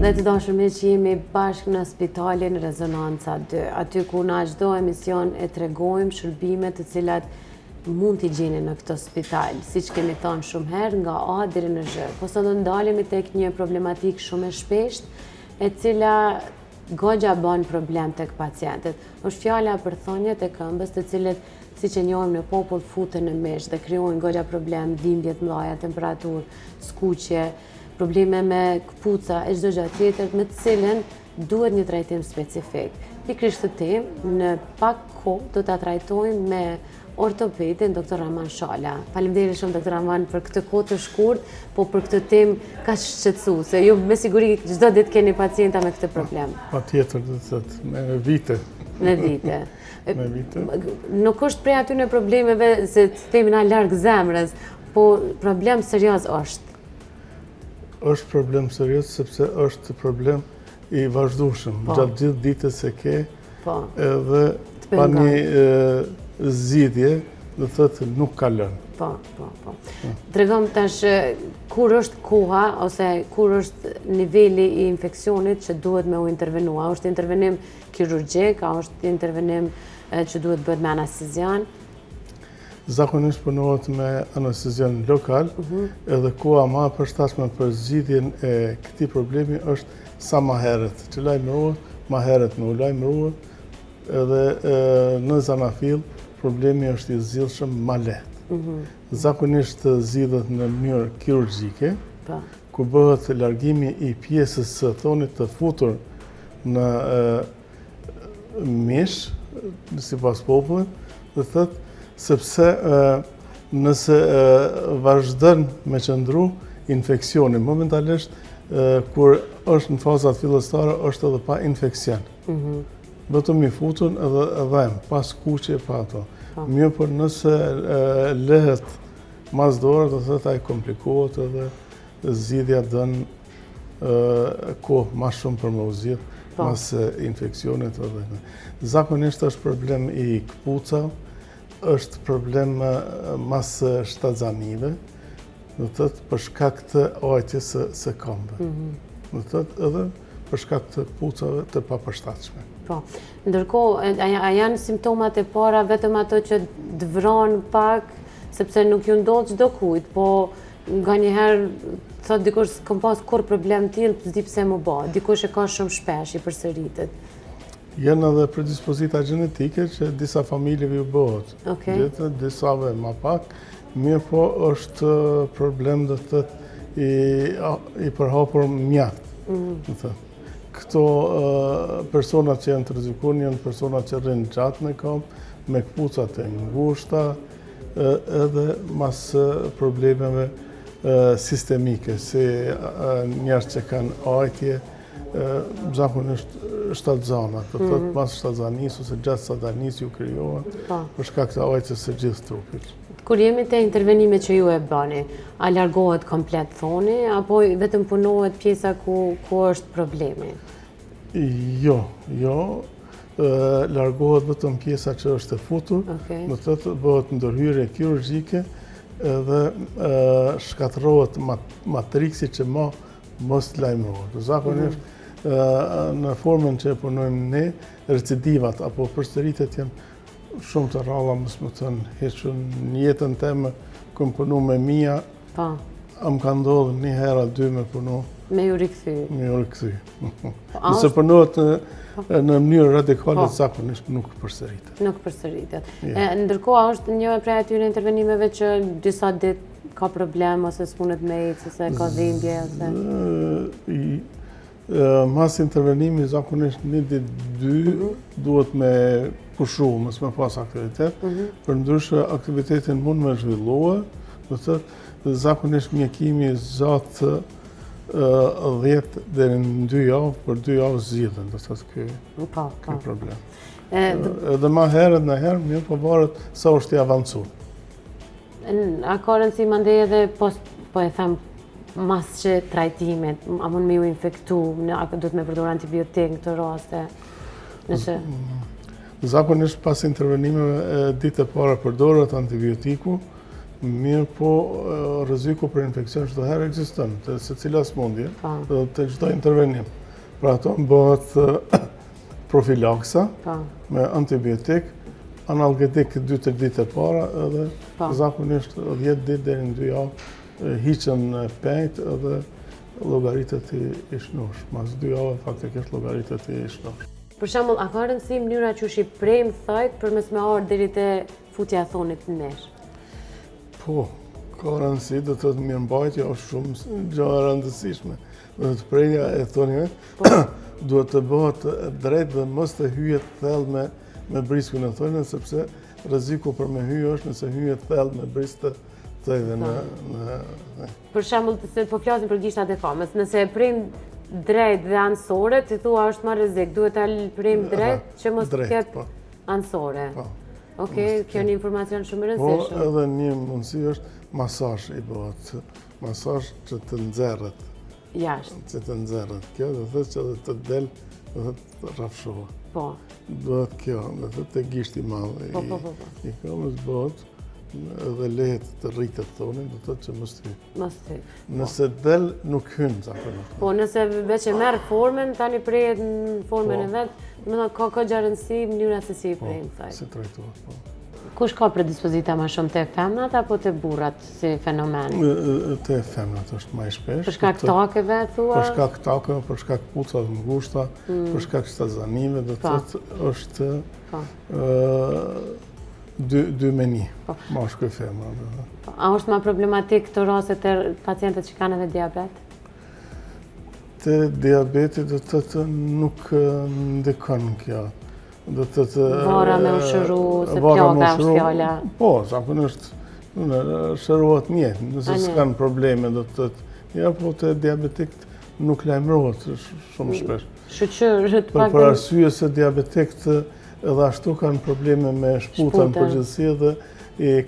Dhe të dashur me që jemi bashkë në spitalin Rezonanca 2, aty ku në çdo emision e tregojmë shërbimet të cilat mund t'i gjeni në këtë spital, si që kemi thënë shumë herë, nga A deri në Z. Po sot do ndalemi tek një problematik shumë e shpesht, e cila goxha bën problem tek pacientët. Është fjala për thonjët e këmbës, të cilët, siç e njohim në popull, futen në mesh dhe krijojnë goxha problem, dhimbje të mëdha, temperaturë, skuqje, probleme me këpuca e çdo gjë tjetër, me të cilën duhet një trajtim specifik. Pikërisht këtë temë në pak kohë do ta trajtojmë me ortopedin Dr. Rahman Shala. Faleminderit shumë Dr. Rahman për këtë kohë të shkurt, po për këtë temë kaq shqetësuese. Ju me siguri çdo ditë keni pacienta me këtë problem. Patjetër, do të thotë, me vite. Me vite. Me vite. Nuk është prej aty në problemeve se të themi na larg zemrës, po problem serioz është. Është problem serioz sepse është problem i vazhdueshëm. Gjatë gjithë ditës e ke, edhe pa një zgjidhje, do thotë nuk ka lënë. Po. Tregom tash kur është koha ose kur është niveli i infeksionit që duhet me u intervenua. A është intervenim kirurgjik, a është intervenim që duhet bëhet me anestezian? Zakonisht punohet me anestezian lokal, edhe koha më e përshtatshme për zgjidhjen e këtij problemi është sa më herët, që lajmërohet, më herët me u lajmëruar, edhe në Zanafill problemi është i zgjidhshëm më lehtë. Zakonisht zgjidhet në mënyrë kirurgjike, ku bëhet largimi i pjesës së thonit të futur në mish, sipas popullit, do thotë, sepse nëse vazhdon me qëndru infeksioni, momentalisht kur është në fazat fillestare është edhe pa infeksion. Vetëm i futun edhe dhem, pas kuqe, pa ato. Mirë, por nëse lehet mas dorë, do thotë ai komplikohet edhe zgjidhja dën kohë më shumë për me u zgjidh mas infeksionit edhe. Zakonisht është problem i këpuca, është problem mas shtatzanive, do thotë për shkak të ajtjes së këmbëve. Do thotë edhe për shkak të këpucave të papërshtatshme. Po. Ndërkohë, a janë simptomat e para vetëm ato që dëvron pak, sepse nuk ju ndodh çdo kujt, po nganjëherë thotë dikush s'kam pas kur problem tillë, s'di pse më bë. Dikush e ka shumë shpesh, i përsëritet. Janë edhe predispozita gjenetike që disa familjeve ju bëhet. Disave më pak, mirë po është problem do të thotë i përhapur mjaft. Këto personat që janë të rrezikuar janë personat që rrinë gjatë në këmbë, me këpucat e ngushta, edhe mas problemeve sistemike, si njerëz që kanë ajtje, zakonisht shtatzana, do thotë mas shtatzanisë ose gjatë shtatzanisë ju krijohen për shkak të ajtjes së gjithë trupit. Kur jemi te intervenimet që ju e bëni, a largohet komplet thoni, apo vetëm punohet pjesa ku është problemi? Jo, largohet vetëm pjesa që është e futur, do thotë bëhet ndërhyrje kirurgjike edhe shkatërrohet matriksi që mos lajmërohet. Zakonisht në formën që e punojmë ne, recidivat apo përsëritjet janë shumë të rralla, mos më thënë, heqën në jetën time, këm punu me mia, më ka ndodhur një herë dy me punu. Me ju rikthy. Me ju rikthy. Nëse punohet në mënyrë radikale, zakonisht nuk përsëritet. Nuk përsëritet. Ndërkohë, është një prej atyre intervenimeve që disa ditë ka problem, ose s'punet me ecë, ose ka dhimbje, ose... Mas intervenimi, zakonisht një ditë dy, duhet me pushu, mos me pas aktivitet, për ndryshe aktivitetin mund me zhvillua, do thotë zakonisht mjekimi zat 10 deri në 2 javë, për 2 javë zgjidhen, do thotë ky problem. Edhe më herët në herë, mirë po varet sa është i avancuar. A ka rëndësi mandej edhe po e them mas që trajtimet, a mund me ju infektu, a duhet me përdor antibiotik në këtë raste? Zakonisht pas intervenimeve ditë e para përdoret antibiotiku, Mirë po rreziku për infekcion çdo herë ekziston, të secila sëmundje, të çdo intervenim. Pra ato bëhet profilaksa me antibiotik, analgetik 2-3 ditë e para edhe zakonisht 10 ditë deri në 2 javë hiqen pejt edhe llogaritet i shnosh. Mas 2 javë faktikisht llogaritet i shnosh. Për shembull, a ka rëndësi mënyra që i prem thojt përmes me orë deri te futja e thonit në nesh? Po, ka rëndësi, do të thotë mirëmbajtja është shumë gjë e rëndësishme. Do të prerja e thonit duhet të bëhet drejt dhe mos të hyjet thellë me briskun e thonit, sepse rreziku për me hyrë është nëse hyjet thellë me brisk të thëjve në. Për shembull, se po flasim për gishtat e kamës, nëse e prem drejt dhe anësore, ti thua është më rrezik, duhet ta prem drejt që mos të ketë anësore. Okej, kjo një informacion shumë i rëndësishëm. Po, edhe një mundësi është masazh i bëhet, masazh që të nxerret. Jashtë. Që të nxerret. Kjo do thotë që të del, do thotë rrafshohet. Po. Duhet kjo, do thotë te gishti i madh. I kamës bëhet edhe lehet të rritet thonin, do thotë që mos hy. Mos hy. Nëse del nuk hyn zakonisht. Po, nëse veç e merr formën, tani prehet në formën e vet, domethënë ka rëndësi mënyra se si i prem thaj. Si trajtohet, po. Kush ka predispozita më shumë te femnat apo te burrat si fenomen? Te femnat është më shpesh. Për shkak takeve thua? Për shkak takeve, për shkak kpucave të ngushta, për shkak stazanive, do të thotë është dy meni, mashkull e femra. A është më problematik këto raste të pacientët që kanë edhe diabet? Te diabeti do të thotë nuk ndikon kjo. Do të thotë vara me ushëru, se plaga është fjala. Po, zakonisht shërohet mirë, nëse s'kan probleme do të thotë. Ja, po te diabetikët nuk lajmërohet shumë shpesh. Shqyrët pak. Për arsye se diabetikët edhe ashtu kanë probleme me shputën në përgjithësi dhe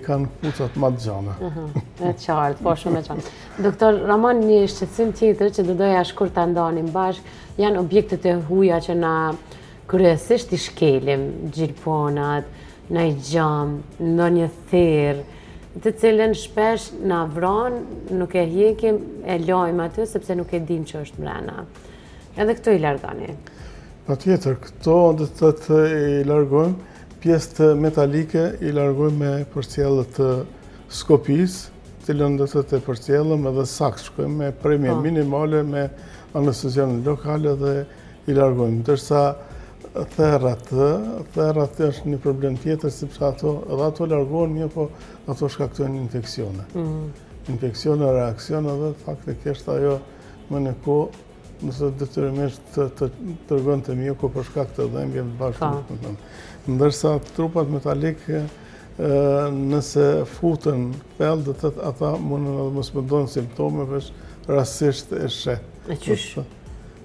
kanë kpucat më të gjana. E qartë, po shumë e qartë. Doktor Ramon, një shqetësim tjetër që do doja shkurt ta ndanim bashkë, janë objektet e huaja që na kryesisht i shkelim, gjilponat, në i gjam, ndonjë therr, të cilën shpesh na vran, nuk e hekim, e lajmë aty sepse nuk e dim që është mrena. Edhe këto i largoni. Patjetër, këto do të thotë i largojmë, pjesë të metalike i largojmë me përcjellje të skopisë, të cilën do të thotë e përcjellëm edhe sakt, shkojmë me premje minimale me anestezion lokale dhe i largojmë. Ndërsa therrat është një problem tjetër sepse edhe ato largohen mirë, po ato shkaktojnë infeksione. Infeksione, reaksione dhe faktikisht ajo më në kohë nëse detyrimisht të tërgën të mjeku për shkak të dhëmbjeve të bashkë. Ndërsa trupat metalik, nëse futen thellë, do të thotë ata mundën edhe mos mëndojnë simptome, veç rastësisht e sheh. E qysh?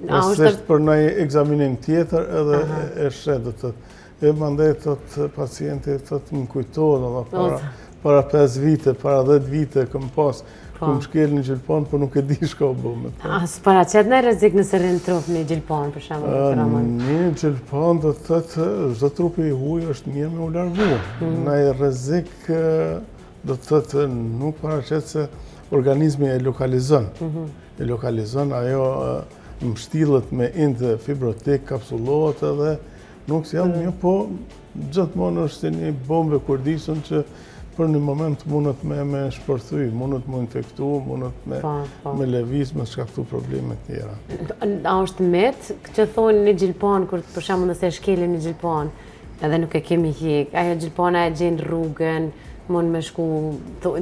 Rastësisht për një ekzaminim tjetër edhe e sheh, do të thotë. E mandej thotë pacienti thotë më kujtohet edhe para 5 vite, para 10 vite këm pas ku më shkel një gjilpon, po nuk e di shka u bëme. Së paraqet në rrezik nëse rrinë trup një gjilpon, për shembull, një gjilpon do të thotë, çdo trupi i huaj është mirë me u largu. Në rrezik do të thotë nuk paraqet se organizmi e lokalizon. E lokalizon, ajo mbështillet me inde fibrotik, kapsullohet edhe nuk sjell mirë, po gjithmonë është një bombë kurdisën që për një moment mundet me shpërthy, mundet me infektu, mundet me lëviz, me shkaktu probleme tjera. A është met që thonë një gjilpon, kur për shembull nëse shkelim një gjilpon, edhe nuk e kemi hik, ajo gjilpona e gjen rrugën, mund me shku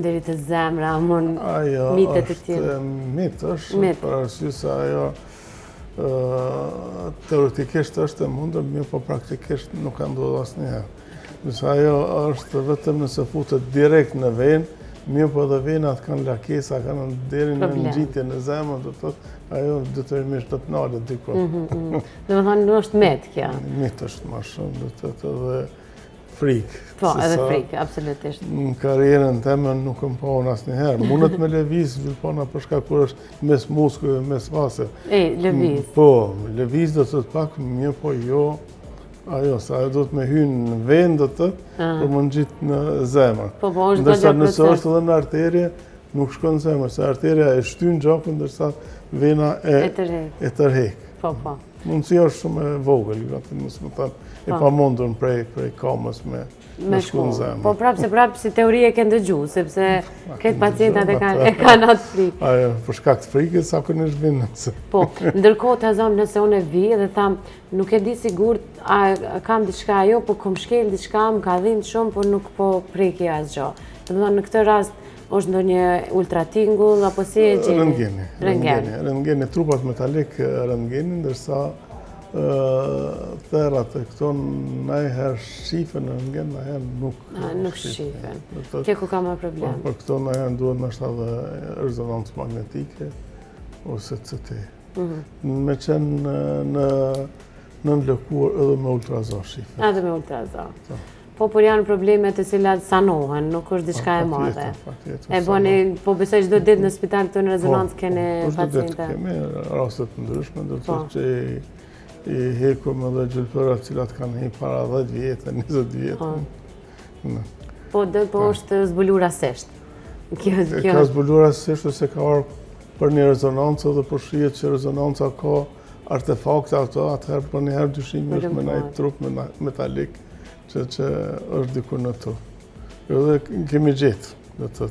deri te zemra, mund mitet e tjera. Mit është, për arsye se ajo teoretikisht është e mundër, mirë po praktikisht nuk ka ndodhur asnjëherë. Nëse ajo është vetëm nëse futet direkt në venë, mirë po edhe venat kanë lakesa, kanë deri në ngjitje në zemër, do të thotë, ajo detyrimisht do të ndalet diku. Domethënë nuk është met kjo. Met është më shumë, do të thotë edhe frikë. Po, edhe frikë, absolutisht. Në karrierën time nuk më paun asnjëherë. Mundet me lëviz gjilpona për shkak kur është mes muskujve, mes vaseve. Lëviz. Po, lëviz do të thotë pak mirë, po jo Ajo, se ajo do të me hynë në vendët të, për më në gjitë në zemër. Është ndërsa do nëse është edhe në arterje, nuk shkon në zemër, se arterja e shtyn gjakun, ndërsa vena e tërhek. Mundësia është shumë e vogël, mos më thënë, e pa mundur prej kamës me shku në zemër. Po prapë si teori e ke ndëgju, sepse këtë pacientat e kanë atë frikë. Ajo, për shkak të frikës, sa kënë është vinë. Po, ndërkohë të zonë nëse unë e vi dhe thamë, nuk e di sigur, a kam diçka jo, po kom shkel diçka, më ka dhimbë shumë, po nuk po preki asgjë. Do të thonë, në këtë rast, është ndonjë ultratingull, apo si e gjeni? Rëntgeni, trupat metalik rëntgeni, ndërsa therat e këto najherë shifen në rëntgen, najherë nuk shifen. Kje ku ka më problem? Për këto najherë duhet nështë edhe rezonancë magnetike, ose CT. Me qenë në lëkur edhe me ultrazor shifen. Edhe me ultrazor. Po, por janë probleme të cilat sanohen, nuk është diçka e madhe. E boni, po besoj çdo ditë në spital këto në rezonancë kene paciente? Çdo ditë kemi rastet ndryshme, do të thotë që i hekum edhe gjylpërat cilat kanë hi para 10 vjetë, 20 vjetë. Po është zbulur rasisht? Ka zbulur rasisht ose ka orë për një rezonancë dhe për shihet që rezonanca ka artefakte ato, atëherë për njëherë dyshimi është me najtë trup metalik, që është dikur në të. Edhe kemi gjithë, dhe të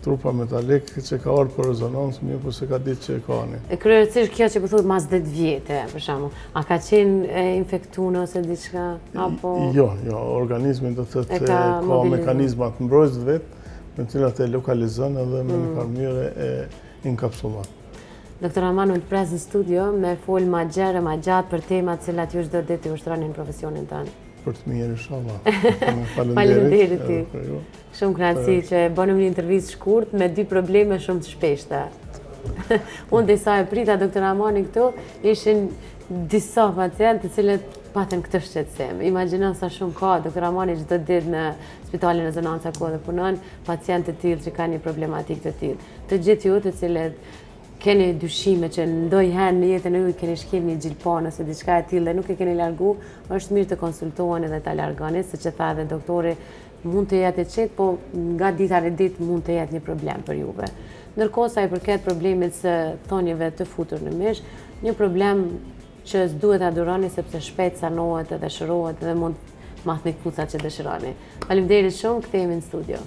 trupa metalik që ka orë për rezonancë, mirë për se ka ditë që e ka një. Kryerësisht kjo që pëthut mas 10 vjetë, për shamu, a ka qenë infektunë ose diçka? Jo, organizmi do të ka mekanizmat mbrojtës vetë, me cilat e lokalizën edhe me një farmyre e inkapsulat. Doktor Aman, unë të presë në studio me folë ma gjerë, ma gjatë për temat cilat ju çdo ditë ju ushtronin në profesionin tënë. Për të mirë, inshallah. Faleminderit ti. Shumë kënaqësi që bënëm një intervistë shkurt me 2 probleme shumë të shpeshta. Unë disa e prita doktor Amani këtu, ishin disa pacientë të cilët patën këtë shqetësim. Imagjino sa shumë ka doktor Amani çdo ditë në spitalin Rezonanca ku dhe punon, pacientë të tillë që kanë një problematikë të tillë. Të gjithë ju të cilët keni dyshime që ndonjëherë në jetën e juaj keni shkel një gjilpon ose diçka e tillë dhe nuk e keni largu, është mirë të konsultoheni dhe ta largoni, siç e tha edhe doktori, mund të jetë e qetë, po nga dita në ditë mund të jetë një problem për juve. Ndërkohë sa i përket problemit së thonjeve të futur në mish, një problem që s'duhet ta duroni sepse shpejt sanohet edhe shërohet dhe mund mathni kpucat që dëshironi. Faleminderit shumë, kthehemi në studio.